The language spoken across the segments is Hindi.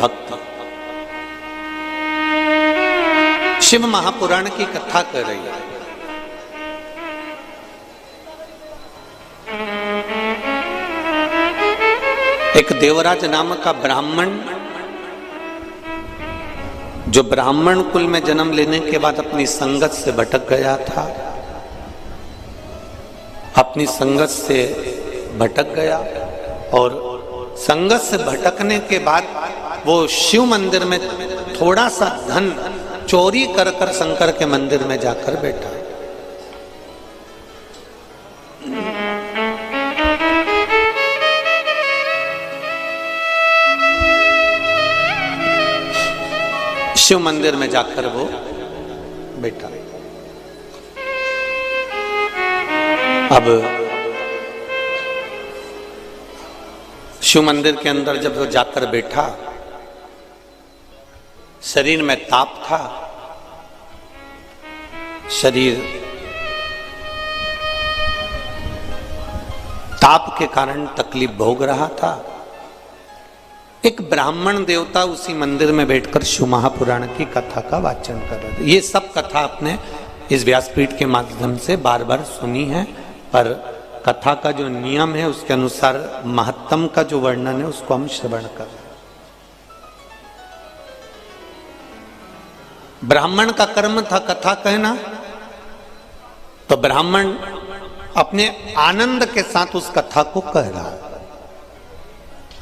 भक्त शिव महापुराण की कथा कर रही है। एक देवराज नाम का ब्राह्मण, जो ब्राह्मण कुल में जन्म लेने के बाद अपनी संगत से भटक गया था, अपनी संगत से भटक गया और संगत से भटकने के बाद वो शिव मंदिर में थोड़ा सा धन चोरी कर कर शंकर के मंदिर में जाकर बैठा। शिव मंदिर में जाकर वो बैठा। अब शिव मंदिर के अंदर जब वो जाकर बैठा, शरीर में ताप था, शरीर ताप के कारण तकलीफ भोग रहा था। एक ब्राह्मण देवता उसी मंदिर में बैठकर शिव महापुराण की कथा का वाचन कर रहे थे। ये सब कथा आपने इस व्यासपीठ के माध्यम से बार बार सुनी है, पर कथा का जो नियम है उसके अनुसार महत्तम का जो वर्णन है उसको हम श्रवण कर रहे हैं। ब्राह्मण का कर्म था कथा कहना, तो ब्राह्मण अपने आनंद के साथ उस कथा को कह रहा है।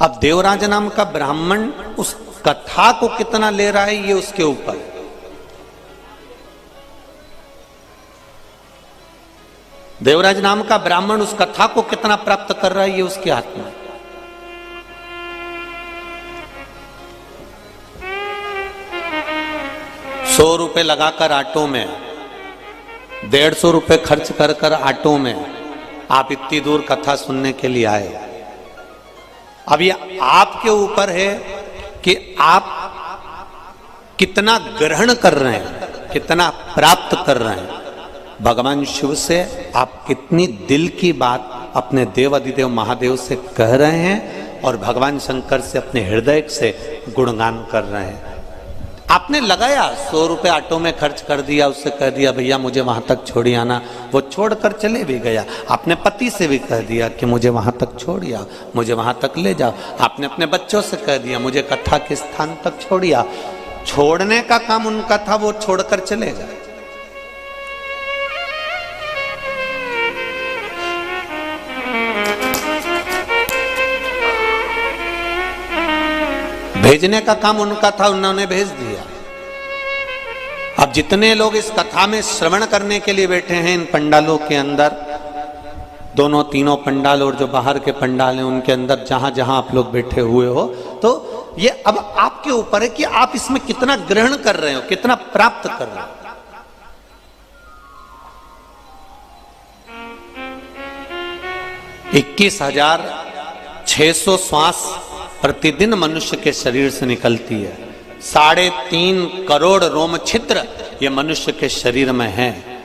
अब देवराज नाम का ब्राह्मण उस कथा को कितना ले रहा है ये उसके ऊपर। देवराज नाम का ब्राह्मण उस कथा को कितना प्राप्त कर रहा है ये उसके हाथ में। ₹100 लगाकर ऑटो में, 150 रुपए खर्च कर कर ऑटो में आप इतनी दूर कथा सुनने के लिए आए। अब ये आपके ऊपर है कि आप कितना ग्रहण कर रहे हैं, कितना प्राप्त कर रहे हैं। भगवान शिव से आप कितनी दिल की बात अपने देव अधिदेव महादेव से कह रहे हैं और भगवान शंकर से अपने हृदय से गुणगान कर रहे हैं। आपने लगाया ₹100 ऑटो में खर्च कर दिया, उससे कह दिया भैया मुझे वहां तक छोड़ी आना, वो छोड़कर चले भी गया। आपने पति से भी कह दिया कि मुझे वहां तक छोड़िया, मुझे वहां तक ले जाओ। आपने अपने बच्चों से कह दिया मुझे कथा के स्थान तक छोड़िया। छोड़ने का काम उनका था, वो छोड़कर चले गए। भेजने का काम उनका था, उन्होंने भेज दिया। अब जितने लोग इस कथा में श्रवण करने के लिए बैठे हैं इन पंडालों के अंदर, दोनों तीनों पंडाल और जो बाहर के पंडाल हैं उनके अंदर जहां जहां आप लोग बैठे हुए हो, तो ये अब आपके ऊपर है कि आप इसमें कितना ग्रहण कर रहे हो, कितना प्राप्त कर रहे हो। ₹21,600 श्वास प्रतिदिन मनुष्य के शरीर से निकलती है। 3.5 करोड़ रोम छिद्र ये मनुष्य के शरीर में है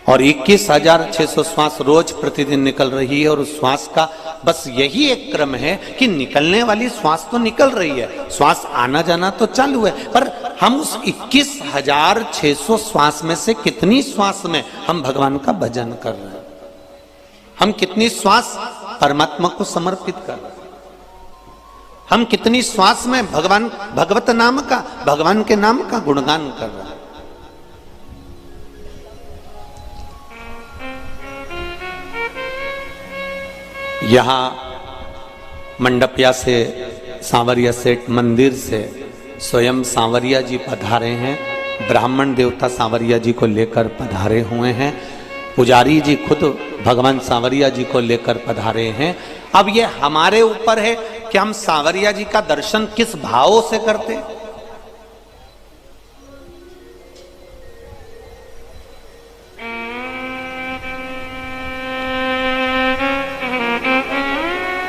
और 21,600 श्वास रोज प्रतिदिन निकल रही है। और उस श्वास का बस यही एक क्रम है कि निकलने वाली श्वास तो निकल रही है, श्वास आना जाना तो चालू है, पर हम उस 21,600 श्वास में से कितनी श्वास में हम भगवान का भजन कर रहे हैं, हम कितनी श्वास परमात्मा को समर्पित कर रहे हैं, हम कितनी श्वास में भगवान भगवत नाम का, भगवान के नाम का गुणगान कर रहे हैं। यहां मंडपिया से सांवरिया सेठ मंदिर से स्वयं सांवरिया जी पधारे हैं, ब्राह्मण देवता सांवरिया जी को लेकर पधारे हुए हैं, पुजारी जी खुद भगवान सांवरिया जी को लेकर पधारे हैं। अब ये हमारे ऊपर है कि हम सांवरिया जी का दर्शन किस भाव से करते।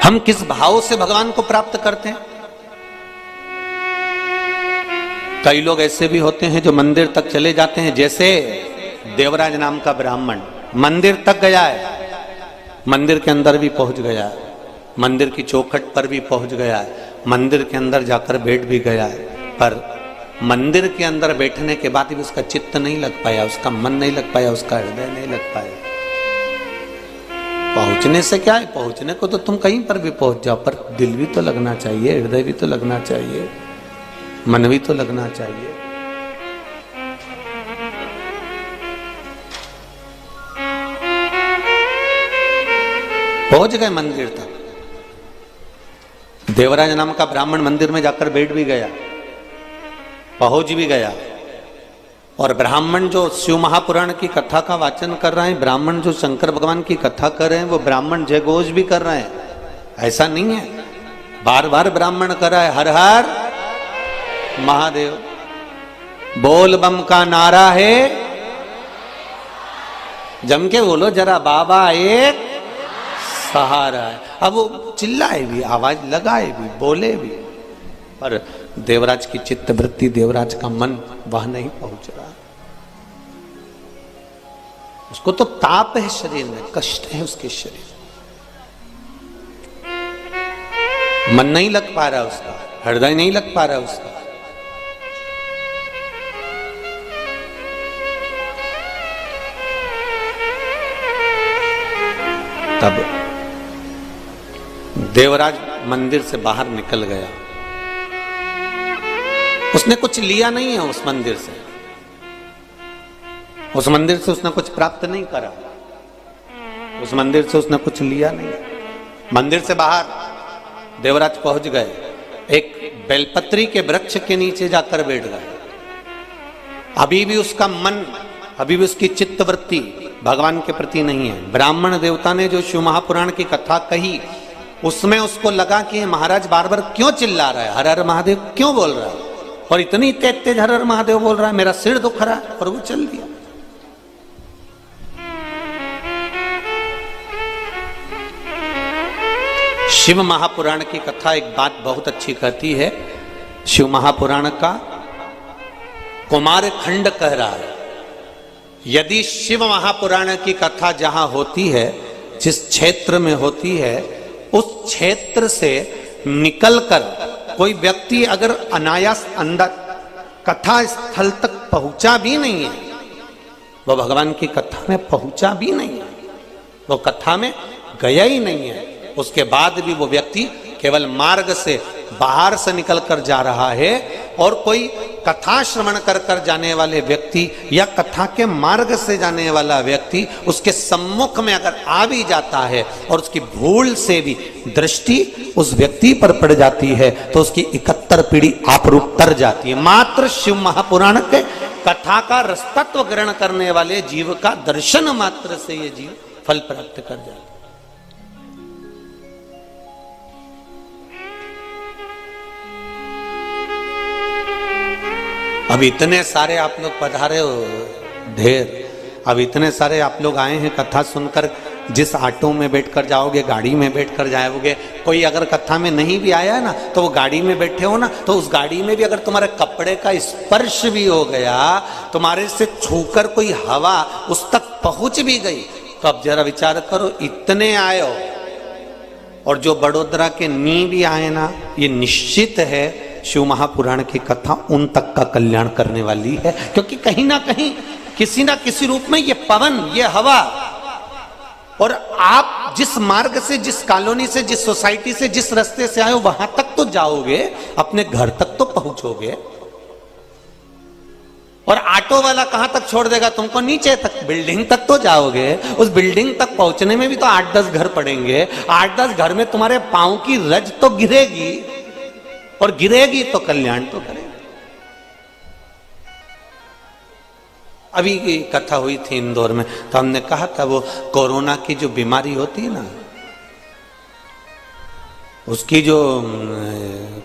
हम किस भाव से भगवान को प्राप्त करते हैं। कई लोग ऐसे भी होते हैं जो मंदिर तक चले जाते हैं, जैसे देवराज नाम का ब्राह्मण मंदिर तक गया है, मंदिर के अंदर भी पहुंच गया है, मंदिर की चौखट पर भी पहुंच गया है, मंदिर के अंदर जाकर बैठ भी गया है, पर मंदिर के अंदर बैठने के बाद भी उसका चित्त नहीं लग पाया, उसका मन नहीं लग पाया, उसका हृदय नहीं लग पाया। पहुंचने से क्या है, पहुंचने को तो तुम कहीं पर भी पहुंच जाओ, पर दिल भी तो लगना चाहिए, हृदय भी तो लगना चाहिए, मन भी तो लगना चाहिए। पहुंच गए मंदिर तक। देवराज नाम का ब्राह्मण मंदिर में जाकर बैठ भी गया, पहुंच भी गया। और ब्राह्मण जो शिव महापुराण की कथा का वाचन कर रहे हैं, ब्राह्मण जो शंकर भगवान की कथा कर रहे हैं, वो ब्राह्मण जयघोष भी कर रहे हैं। ऐसा नहीं है, बार बार ब्राह्मण कर रहा है हर हर महादेव, बोल बम का नारा है, जम के बोलो जरा, बाबा एक सहारा है। अब वो चिल्लाए भी, आवाज लगाए भी, बोले भी, पर देवराज की चित्त वृत्ति, देवराज का मन वह नहीं पहुंच रहा। उसको तो ताप है शरीर में, कष्ट है उसके शरीर, मन नहीं लग पा रहा उसका, हृदय नहीं लग पा रहा उसका। तब देवराज मंदिर से बाहर निकल गया। उसने कुछ लिया नहीं है उस मंदिर से, उस मंदिर से उसने कुछ प्राप्त नहीं करा, उस मंदिर से उसने कुछ लिया नहीं। मंदिर से बाहर देवराज पहुंच गए, एक बेलपत्री के वृक्ष के नीचे जाकर बैठ गए। अभी भी उसका मन, अभी भी उसकी चित्तवृत्ति भगवान के प्रति नहीं है। ब्राह्मण देवता ने जो शिव महापुराण की कथा कही, उसमें उसको लगा कि महाराज बार बार क्यों चिल्ला रहा है, हर हर महादेव क्यों बोल रहा है, और इतनी तेज तेज हर हर महादेव बोल रहा है, मेरा सिर दुख रहा है, और वो चल दिया। शिव महापुराण की कथा एक बात बहुत अच्छी कहती है। शिव महापुराण का कुमार खंड कह रहा है, यदि शिव महापुराण की कथा जहां होती है, जिस क्षेत्र में होती है, उस क्षेत्र से निकलकर कोई व्यक्ति अगर अनायास अंदर कथा स्थल तक पहुंचा भी नहीं है, वो भगवान की कथा में पहुंचा भी नहीं है, वो कथा में गया ही नहीं है, उसके बाद भी वो व्यक्ति केवल मार्ग से बाहर से निकल कर जा रहा है, और कोई कथा श्रवण कर कर जाने वाले व्यक्ति या कथा के मार्ग से जाने वाला व्यक्ति उसके सम्मुख में अगर आ भी जाता है और उसकी भूल से भी दृष्टि उस व्यक्ति पर पड़ जाती है, तो उसकी 71 पीढ़ी आपरूप तर जाती है। मात्र शिव महापुराण के कथा का रसतत्व ग्रहण करने वाले जीव का दर्शन मात्र से ये जीव फल प्राप्त कर जाता है। अब इतने सारे आप लोग पधारे हो, ढेर, अब इतने सारे आप लोग आए हैं कथा सुनकर। जिस ऑटो में बैठकर जाओगे, गाड़ी में बैठकर जाओगे, कोई अगर कथा में नहीं भी आया ना, तो वो गाड़ी में बैठे हो ना, तो उस गाड़ी में भी अगर तुम्हारे कपड़े का स्पर्श भी हो गया, तुम्हारे से छूकर कोई हवा उस तक पहुंच भी गई, तो अब जरा विचार करो, इतने आए हो, और जो बड़ोदरा के नी भी आए ना, ये निश्चित है शिव महापुराण की कथा उन तक का कल्याण करने वाली है। क्योंकि कहीं ना कहीं किसी ना किसी रूप में ये पवन, ये हवा, और आप जिस मार्ग से, जिस कॉलोनी से, जिस सोसाइटी से, जिस रास्ते से आए हो, वहां तक तो जाओगे, अपने घर तक तो पहुंचोगे। और ऑटो वाला कहां तक छोड़ देगा तुमको? नीचे तक, बिल्डिंग तक तो जाओगे। उस बिल्डिंग तक पहुंचने में भी तो 8-10 घर पड़ेंगे। 8-10 घर में तुम्हारे पांव की रज तो गिरेगी, और गिरेगी तो कल्याण तो करेगी। अभी की कथा हुई थी इंदौर में, तो हमने कहा था वो कोरोना की जो बीमारी होती है ना, उसकी जो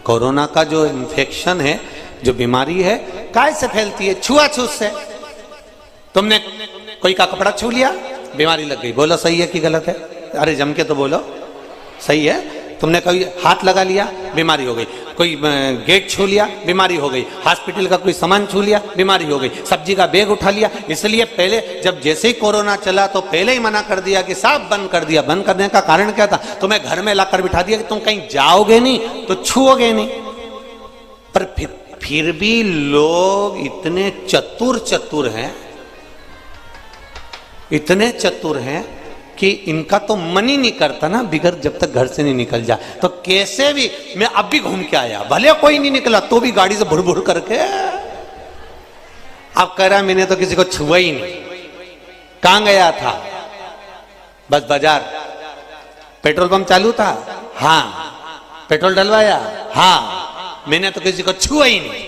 कोरोना का जो इन्फेक्शन है, जो बीमारी है, काय से फैलती है? छुआछूत से। तुमने कोई का कपड़ा छू लिया, बीमारी लग गई। बोलो सही है कि गलत है? अरे जम के तो बोलो, सही है। तुमने कभी हाथ लगा लिया, बीमारी हो गई। कोई गेट छू लिया, बीमारी हो गई। हॉस्पिटल का कोई सामान छू लिया, बीमारी हो गई। सब्जी का बैग उठा लिया। इसलिए पहले जब जैसे ही कोरोना चला तो पहले ही मना कर दिया कि साफ बंद कर दिया। बंद करने का कारण क्या था? तुम्हें घर में लाकर बिठा दिया कि तुम कहीं जाओगे नहीं तो छुओगे नहीं। पर फिर भी लोग इतने चतुर हैं, इतने चतुर हैं कि इनका तो मन ही नहीं करता ना बिगर जब तक घर से नहीं निकल जा। तो कैसे भी मैं अब भी घूम के आया, भले कोई नहीं निकला तो भी गाड़ी से भुड़ भुड़ करके। अब कह रहा मैंने तो किसी को छुआ ही नहीं। कहां गया था? बस बाजार। पेट्रोल पंप चालू था, हाँ। पेट्रोल डलवाया, हाँ। मैंने तो किसी को छुआ ही नहीं।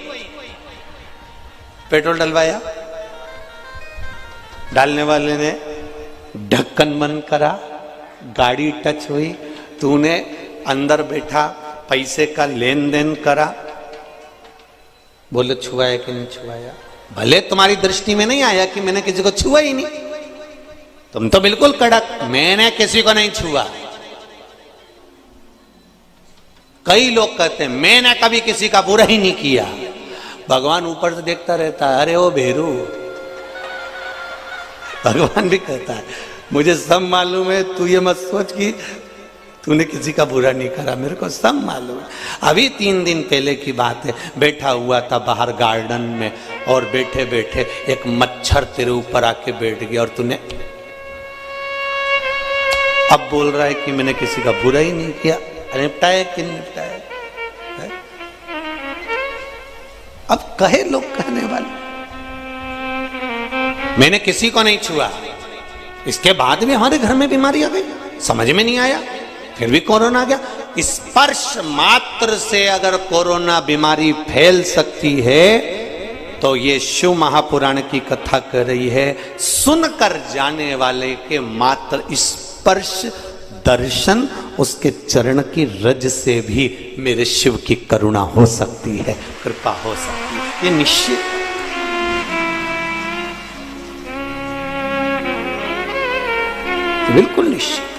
पेट्रोल डलवाया, डालने वाले ने ढक्कन बंद करा, गाड़ी टच हुई, तूने अंदर बैठा पैसे का लेन देन करा, बोले छुआया कि नहीं छुआया? भले तुम्हारी दृष्टि में नहीं आया कि मैंने किसी को छुआ ही नहीं, तुम तो बिल्कुल कड़क, मैंने किसी को नहीं छुआ। कई लोग कहते हैं मैंने कभी किसी का बुरा ही नहीं किया। भगवान ऊपर से देखता रहता है, अरे ओ भेरू। भगवान भी कहता है मुझे सब मालूम है, तू ये मत सोच कि तूने किसी का बुरा नहीं करा, मेरे को सब मालूम है। अभी 3 दिन पहले की बात है, बैठा हुआ था बाहर गार्डन में और बैठे बैठे एक मच्छर तेरे ऊपर आके बैठ गया और तूने अब बोल रहा है कि मैंने किसी का बुरा ही नहीं किया। निपटाया कि नहीं निपटाया? अब कहे लोग कहने वाले मैंने किसी को नहीं छुआ, इसके बाद भी हमारे घर में बीमारी आ गई, समझ में नहीं आया, फिर भी कोरोना आ गया। स्पर्श मात्र से अगर कोरोना बीमारी फैल सकती है तो ये शिव महापुराण की कथा कर रही है, सुनकर जाने वाले के मात्र स्पर्श दर्शन उसके चरण की रज से भी मेरे शिव की करुणा हो सकती है, कृपा हो सकती है, ये निश्चित। बिल्कुल निश्चित।